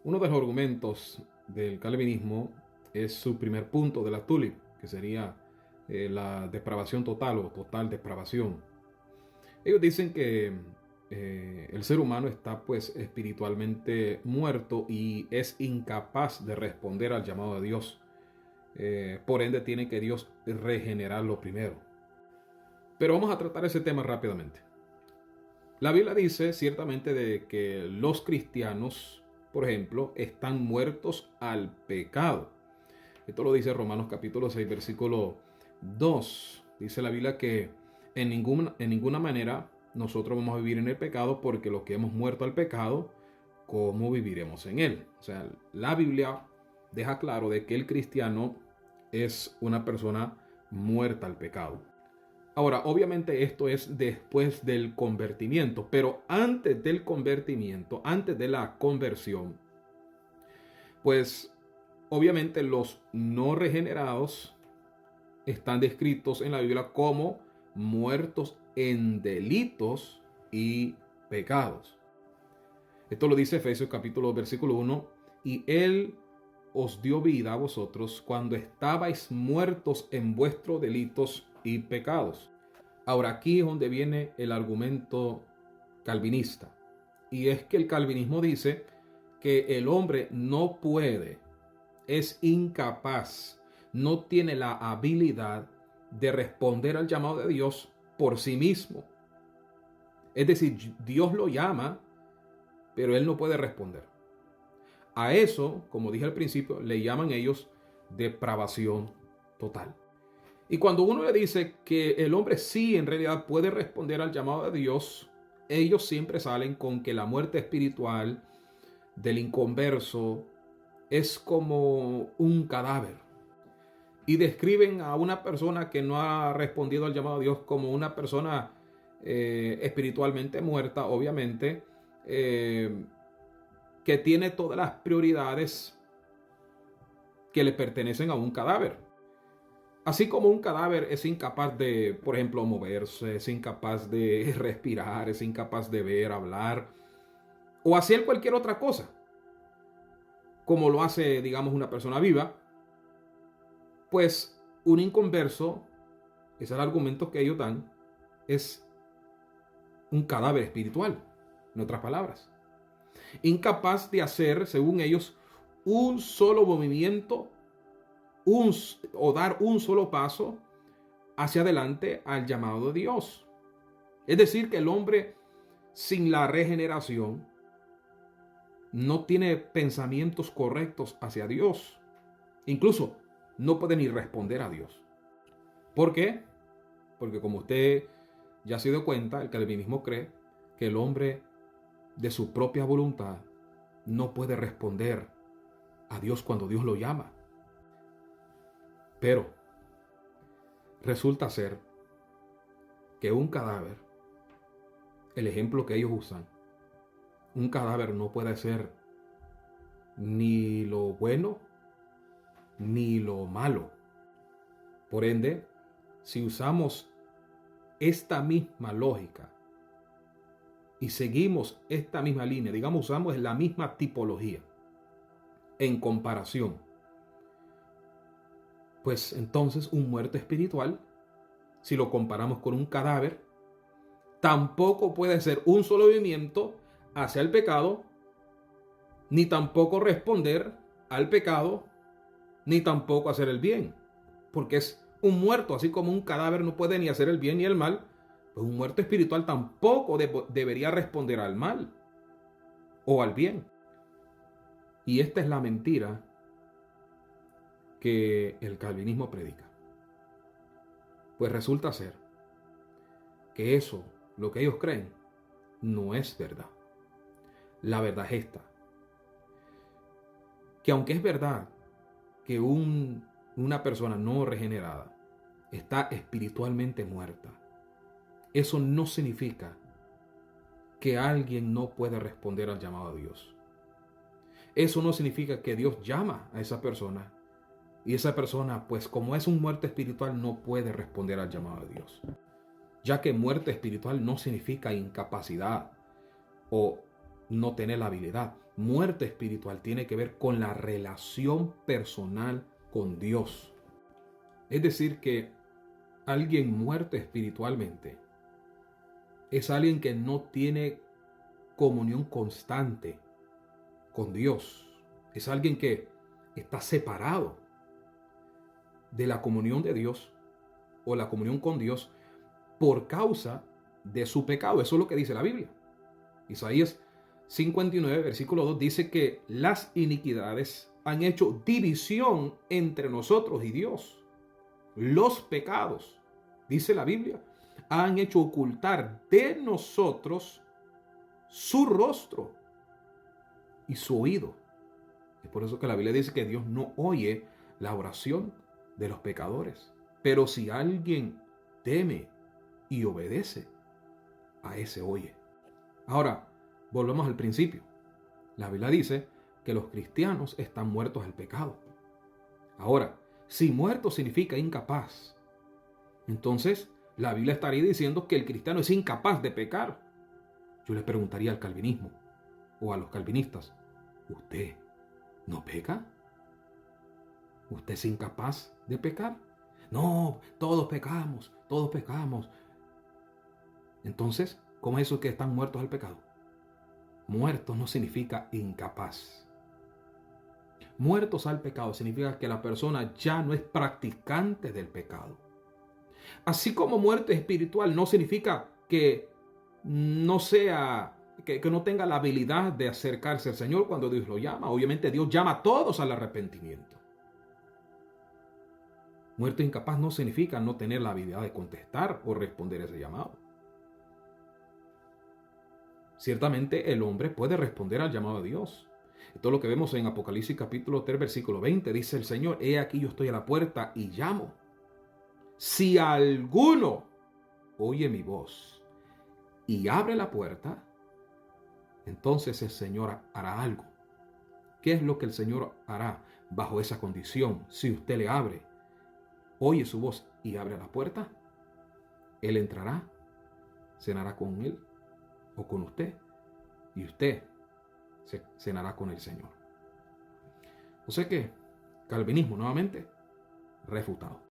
Uno de los argumentos del calvinismo es su primer punto de la TULIP, que sería la depravación total o total depravación. Ellos dicen que el ser humano está pues espiritualmente muerto y es incapaz de responder al llamado de Dios. Por ende tiene que Dios regenerarlo primero. Pero vamos a tratar ese tema rápidamente. La Biblia dice ciertamente de que los cristianos, por ejemplo, están muertos al pecado. Esto lo dice Romanos capítulo 6, versículo 2. Dice la Biblia que en ninguna manera nosotros vamos a vivir en el pecado, porque los que hemos muerto al pecado, ¿cómo viviremos en él? O sea, la Biblia deja claro de que el cristiano es una persona muerta al pecado. Ahora, obviamente esto es después del convertimiento, pero antes del convertimiento, antes de la conversión, pues obviamente los no regenerados están descritos en la Biblia como muertos en delitos y pecados. Esto lo dice Efesios capítulo versículo 1, y Él os dio vida a vosotros cuando estabais muertos en vuestros delitos y pecados. Ahora aquí es donde viene el argumento calvinista. Y es que el calvinismo dice que el hombre no puede, es incapaz, no tiene la habilidad de responder al llamado de Dios por sí mismo. Es decir, Dios lo llama, pero él no puede responder. A eso, como dije al principio, le llaman ellos depravación total. Y cuando uno le dice que el hombre sí en realidad puede responder al llamado de Dios, ellos siempre salen con que la muerte espiritual del inconverso es como un cadáver. Y describen a una persona que no ha respondido al llamado de Dios como una persona espiritualmente muerta, obviamente, que tiene todas las prioridades que le pertenecen a un cadáver. Así como un cadáver es incapaz de, por ejemplo, moverse, es incapaz de respirar, es incapaz de ver, hablar o hacer cualquier otra cosa, como lo hace, digamos, una persona viva, pues un inconverso, ese es el argumento que ellos dan, es un cadáver espiritual, en otras palabras. Incapaz de hacer, según ellos, un solo movimiento o dar un solo paso hacia adelante al llamado de Dios. Es decir, que el hombre sin la regeneración no tiene pensamientos correctos hacia Dios. Incluso no puede ni responder a Dios. ¿Por qué? Porque como usted ya se dio cuenta, el calvinismo cree que el hombre de su propia voluntad no puede responder a Dios cuando Dios lo llama. Pero resulta ser que un cadáver, el ejemplo que ellos usan, un cadáver no puede ser ni lo bueno ni lo malo. Por ende, si usamos esta misma lógica y seguimos esta misma línea, digamos, usamos la misma tipología en comparación, pues entonces un muerto espiritual, si lo comparamos con un cadáver, tampoco puede ser un solo movimiento hacia el pecado, ni tampoco responder al pecado, ni tampoco hacer el bien, porque es un muerto. Así como un cadáver no puede ni hacer el bien ni el mal, pues un muerto espiritual tampoco debería responder al mal o al bien. Y esta es la mentira que el calvinismo predica. Pues resulta ser que eso, lo que ellos creen, no es verdad. La verdad es esta: que aunque es verdad que una persona no regenerada está espiritualmente muerta, eso no significa que alguien no puede responder al llamado de Dios. Eso no significa que Dios llama a esa persona y esa persona, pues como es un muerto espiritual, no puede responder al llamado de Dios. Ya que muerte espiritual no significa incapacidad o no tener la habilidad. Muerte espiritual tiene que ver con la relación personal con Dios. Es decir, que alguien muerto espiritualmente es alguien que no tiene comunión constante con Dios. Es alguien que está separado de la comunión de Dios o la comunión con Dios por causa de su pecado. Eso es lo que dice la Biblia. Isaías 59, versículo 2 dice que las iniquidades han hecho división entre nosotros y Dios. Los pecados, dice la Biblia, han hecho ocultar de nosotros su rostro y su oído. Es por eso que la Biblia dice que Dios no oye la oración de los pecadores. Pero si alguien teme y obedece, a ese oye. Ahora, volvemos al principio. La Biblia dice que los cristianos están muertos al pecado. Ahora, si muerto significa incapaz, entonces la Biblia estaría diciendo que el cristiano es incapaz de pecar. Yo le preguntaría al calvinismo o a los calvinistas, ¿usted no peca? ¿Usted es incapaz de pecar? No, todos pecamos, todos pecamos. Entonces, ¿cómo es eso que están muertos al pecado? Muertos no significa incapaz. Muertos al pecado significa que la persona ya no es practicante del pecado. Así como muerte espiritual no significa que no sea, que no tenga la habilidad de acercarse al Señor cuando Dios lo llama. Obviamente Dios llama a todos al arrepentimiento. Muerte incapaz no significa no tener la habilidad de contestar o responder ese llamado. Ciertamente el hombre puede responder al llamado de Dios. Esto es lo que vemos en Apocalipsis capítulo 3, versículo 20. Dice el Señor, he aquí yo estoy a la puerta y llamo. Si alguno oye mi voz y abre la puerta, entonces el Señor hará algo. ¿Qué es lo que el Señor hará bajo esa condición? Si usted le abre, oye su voz y abre la puerta, Él entrará, cenará con Él o con usted, y usted cenará con el Señor. O sea que, calvinismo nuevamente refutado.